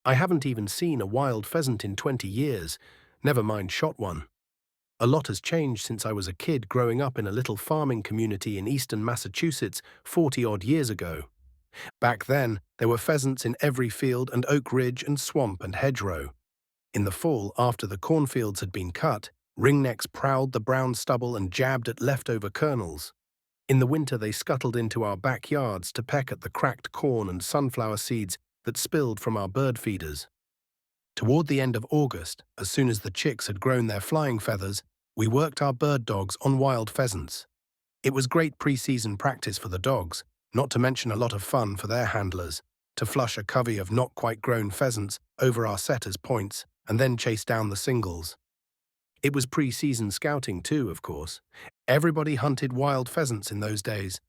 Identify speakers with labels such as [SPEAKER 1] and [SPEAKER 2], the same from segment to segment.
[SPEAKER 1] I haven't even seen a wild pheasant in 20 years, never mind shot one. A lot has changed since I was a kid growing up in a little farming community in eastern Massachusetts 40-odd years ago. Back then, there were pheasants in every field and oak ridge and swamp and hedgerow. In the fall, after the cornfields had been cut, ringnecks prowled the brown stubble and jabbed at leftover kernels. In the winter, they scuttled into our backyards to peck at the cracked corn and sunflower seeds that spilled from our bird feeders. Toward the end of August, as soon as the chicks had grown their flying feathers, we worked our bird dogs on wild pheasants. It was great pre-season practice for the dogs, not to mention a lot of fun for their handlers, to flush a covey of not-quite-grown pheasants over our setters' points and then chase down the singles. It was pre-season scouting too, of course. Everybody hunted wild pheasants in those days.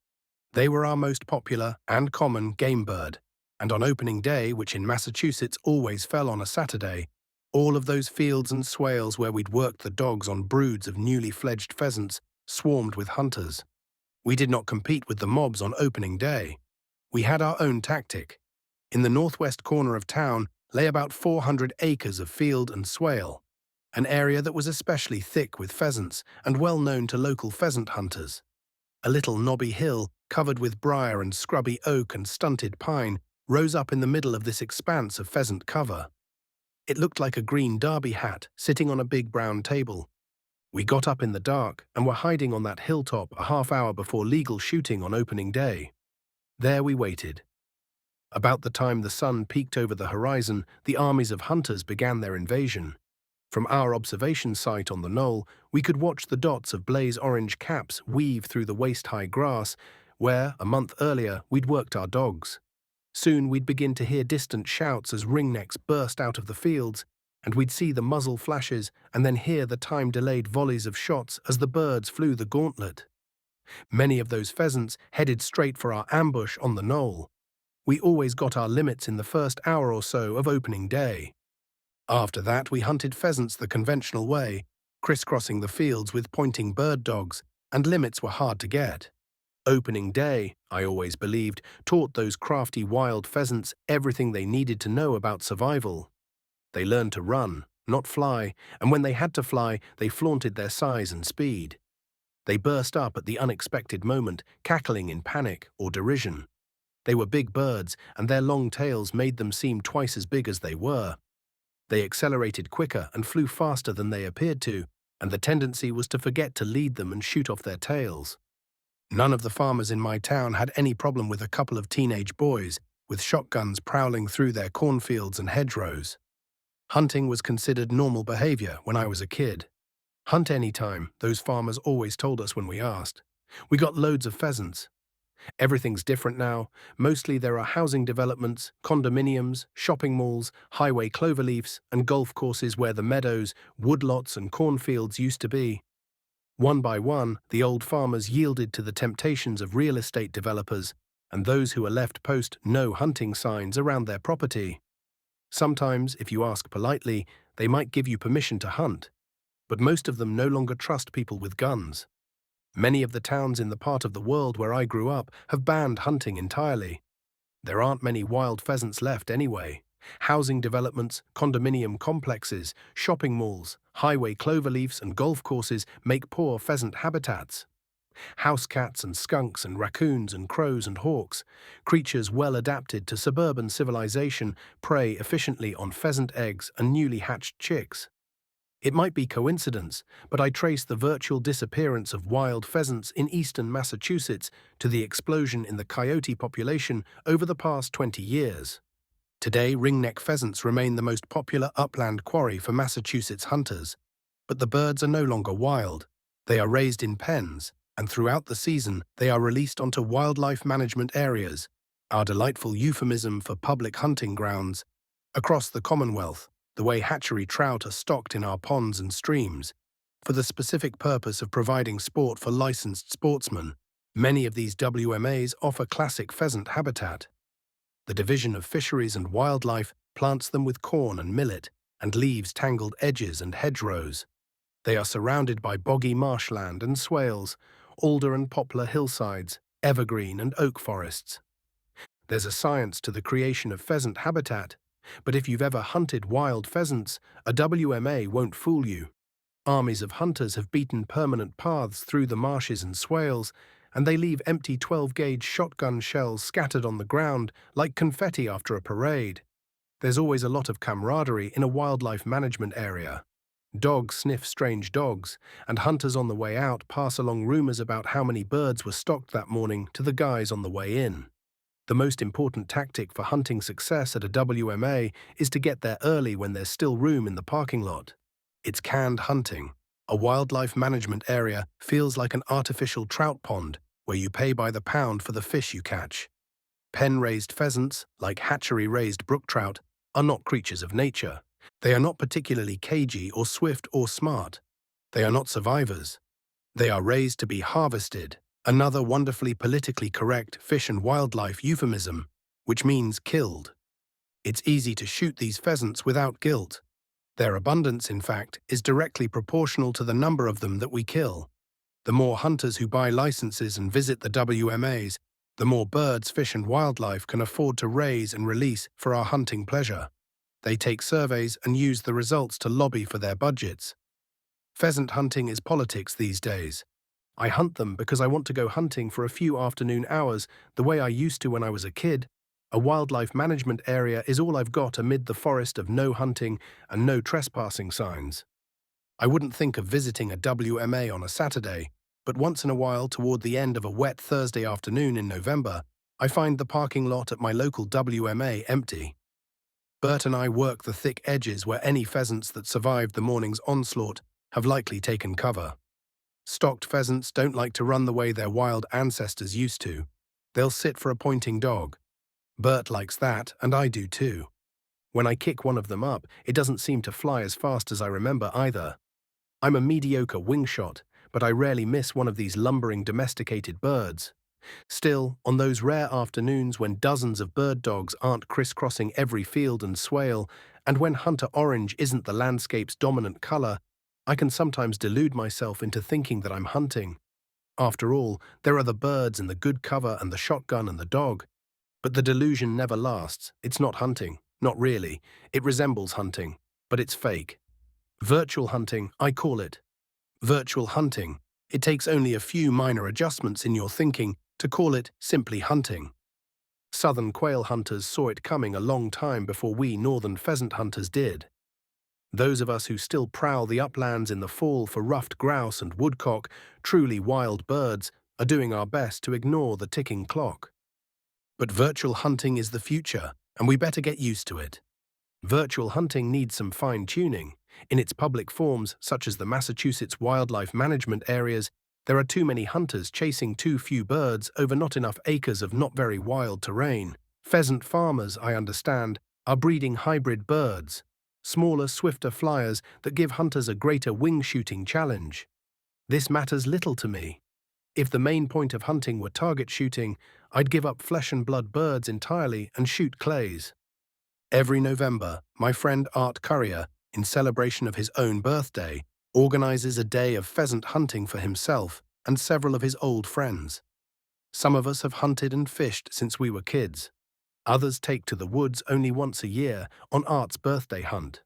[SPEAKER 1] They were our most popular and common game bird, and on opening day, which in Massachusetts always fell on a Saturday, all of those fields and swales where we'd worked the dogs on broods of newly fledged pheasants swarmed with hunters. We did not compete with the mobs on opening day. We had our own tactic. In the northwest corner of town lay about 400 acres of field and swale, an area that was especially thick with pheasants and well known to local pheasant hunters. A little knobby hill, covered with briar and scrubby oak and stunted pine, rose up in the middle of this expanse of pheasant cover. It looked like a green derby hat sitting on a big brown table. We got up in the dark and were hiding on that hilltop a half hour before legal shooting on opening day. There we waited. About the time the sun peaked over the horizon, the armies of hunters began their invasion. From our observation site on the knoll, we could watch the dots of blaze-orange caps weave through the waist-high grass, where, a month earlier, we'd worked our dogs. Soon we'd begin to hear distant shouts as ringnecks burst out of the fields, and we'd see the muzzle flashes and then hear the time-delayed volleys of shots as the birds flew the gauntlet. Many of those pheasants headed straight for our ambush on the knoll. We always got our limits in the first hour or so of opening day. After that, we hunted pheasants the conventional way, crisscrossing the fields with pointing bird dogs, and limits were hard to get. Opening day, I always believed, taught those crafty wild pheasants everything they needed to know about survival. They learned to run, not fly, and when they had to fly, they flaunted their size and speed. They burst up at the unexpected moment, cackling in panic or derision. They were big birds, and their long tails made them seem twice as big as they were. They accelerated quicker and flew faster than they appeared to, and the tendency was to forget to lead them and shoot off their tails. None of the farmers in my town had any problem with a couple of teenage boys with shotguns prowling through their cornfields and hedgerows. Hunting was considered normal behavior when I was a kid. Hunt anytime, those farmers always told us when we asked. We got loads of pheasants. Everything's different now. Mostly there are housing developments, condominiums, shopping malls, highway cloverleafs, and golf courses where the meadows, woodlots, and cornfields used to be. One by one, the old farmers yielded to the temptations of real estate developers, and those who are left post no hunting signs around their property. Sometimes, if you ask politely, they might give you permission to hunt, but most of them no longer trust people with guns. Many of the towns in the part of the world where I grew up have banned hunting entirely. There aren't many wild pheasants left anyway. Housing developments, condominium complexes, shopping malls, highway cloverleafs and golf courses make poor pheasant habitats. House cats and skunks and raccoons and crows and hawks, creatures well adapted to suburban civilization, prey efficiently on pheasant eggs and newly hatched chicks. It might be coincidence, but I trace the virtual disappearance of wild pheasants in eastern Massachusetts to the explosion in the coyote population over the past 20 years. Today, ringneck pheasants remain the most popular upland quarry for Massachusetts hunters, but the birds are no longer wild. They are raised in pens, and throughout the season, they are released onto wildlife management areas, our delightful euphemism for public hunting grounds, across the Commonwealth, the way hatchery trout are stocked in our ponds and streams, for the specific purpose of providing sport for licensed sportsmen. Many of these WMAs offer classic pheasant habitat. The Division of Fisheries and Wildlife plants them with corn and millet, and leaves tangled edges and hedgerows. They are surrounded by boggy marshland and swales, alder and poplar hillsides, evergreen and oak forests. There's a science to the creation of pheasant habitat, But if you've ever hunted wild pheasants, a WMA won't fool you. Armies of hunters have beaten permanent paths through the marshes and swales, and they leave empty 12-gauge shotgun shells scattered on the ground like confetti after a parade. There's always a lot of camaraderie in a wildlife management area. Dogs sniff strange dogs, and hunters on the way out pass along rumors about how many birds were stocked that morning to the guys on the way in. The most important tactic for hunting success at a WMA is to get there early when there's still room in the parking lot. It's canned hunting. A wildlife management area feels like an artificial trout pond where you pay by the pound for the fish you catch. Pen-raised pheasants, like hatchery-raised brook trout, are not creatures of nature. They are not particularly cagey or swift or smart. They are not survivors. They are raised to be harvested, another wonderfully politically correct fish and wildlife euphemism, which means killed. It's easy to shoot these pheasants without guilt. Their abundance, in fact, is directly proportional to the number of them that we kill. The more hunters who buy licenses and visit the WMAs, the more birds, fish and wildlife can afford to raise and release for our hunting pleasure. They take surveys and use the results to lobby for their budgets. Pheasant hunting is politics these days. I hunt them because I want to go hunting for a few afternoon hours the way I used to when I was a kid. A wildlife management area is all I've got amid the forest of no hunting and no trespassing signs. I wouldn't think of visiting a WMA on a Saturday, but once in a while toward the end of a wet Thursday afternoon in November, I find the parking lot at my local WMA empty. Bert and I work the thick edges where any pheasants that survived the morning's onslaught have likely taken cover. Stocked pheasants don't like to run the way their wild ancestors used to. They'll sit for a pointing dog. Bert likes that, and I do too. When I kick one of them up, it doesn't seem to fly as fast as I remember either. I'm a mediocre wing shot, but I rarely miss one of these lumbering domesticated birds. Still, on those rare afternoons when dozens of bird dogs aren't crisscrossing every field and swale, and when hunter orange isn't the landscape's dominant color, I can sometimes delude myself into thinking that I'm hunting. After all, there are the birds and the good cover and the shotgun and the dog. But the delusion never lasts. It's not hunting. Not really. It resembles hunting, but it's fake. Virtual hunting, I call it. Virtual hunting. It takes only a few minor adjustments in your thinking to call it simply hunting. Southern quail hunters saw it coming a long time before we northern pheasant hunters did. Those of us who still prowl the uplands in the fall for ruffed grouse and woodcock, truly wild birds, are doing our best to ignore the ticking clock. But virtual hunting is the future, and we better get used to it. Virtual hunting needs some fine-tuning. In its public forms, such as the Massachusetts wildlife management areas, there are too many hunters chasing too few birds over not enough acres of not very wild terrain. Pheasant farmers, I understand, are breeding hybrid birds, smaller, swifter flyers that give hunters a greater wing-shooting challenge. This matters little to me. If the main point of hunting were target shooting, I'd give up flesh-and-blood birds entirely and shoot clays. Every November, my friend Art Currier, in celebration of his own birthday, organizes a day of pheasant hunting for himself and several of his old friends. Some of us have hunted and fished since we were kids. Others take to the woods only once a year on Art's birthday hunt.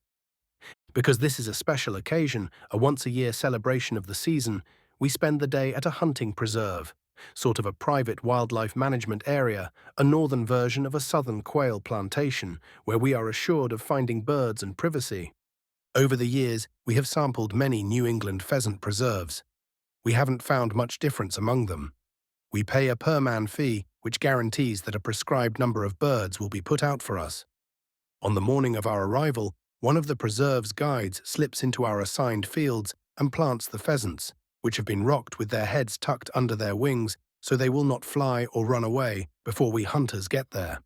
[SPEAKER 1] Because this is a special occasion, a once-a-year celebration of the season, we spend the day at a hunting preserve, sort of a private wildlife management area, a northern version of a southern quail plantation, where we are assured of finding birds and privacy. Over the years, we have sampled many New England pheasant preserves. We haven't found much difference among them. We pay a per-man fee, which guarantees that a prescribed number of birds will be put out for us. On the morning of our arrival, one of the preserve's guides slips into our assigned fields and plants the pheasants, which have been rocked with their heads tucked under their wings so they will not fly or run away before we hunters get there.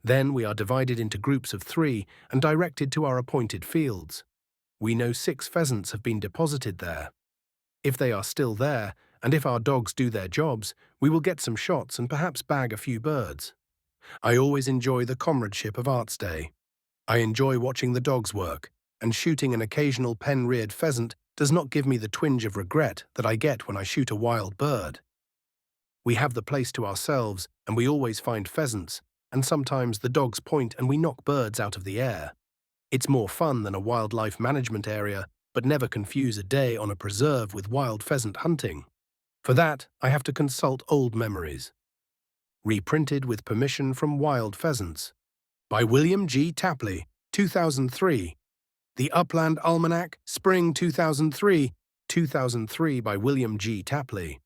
[SPEAKER 1] Then we are divided into groups of 3 and directed to our appointed fields. We know 6 pheasants have been deposited there. If they are still there, and if our dogs do their jobs, we will get some shots and perhaps bag a few birds. I always enjoy the comradeship of Arts Day. I enjoy watching the dogs work, and shooting an occasional pen-reared pheasant does not give me the twinge of regret that I get when I shoot a wild bird. We have the place to ourselves, and we always find pheasants, and sometimes the dogs point and we knock birds out of the air. It's more fun than a wildlife management area, but never confuse a day on a preserve with wild pheasant hunting. For that, I have to consult old memories. Reprinted with permission from Wild Pheasants. By William G. Tapley, 2003. The Upland Almanac, Spring 2003, 2003 by William G. Tapley.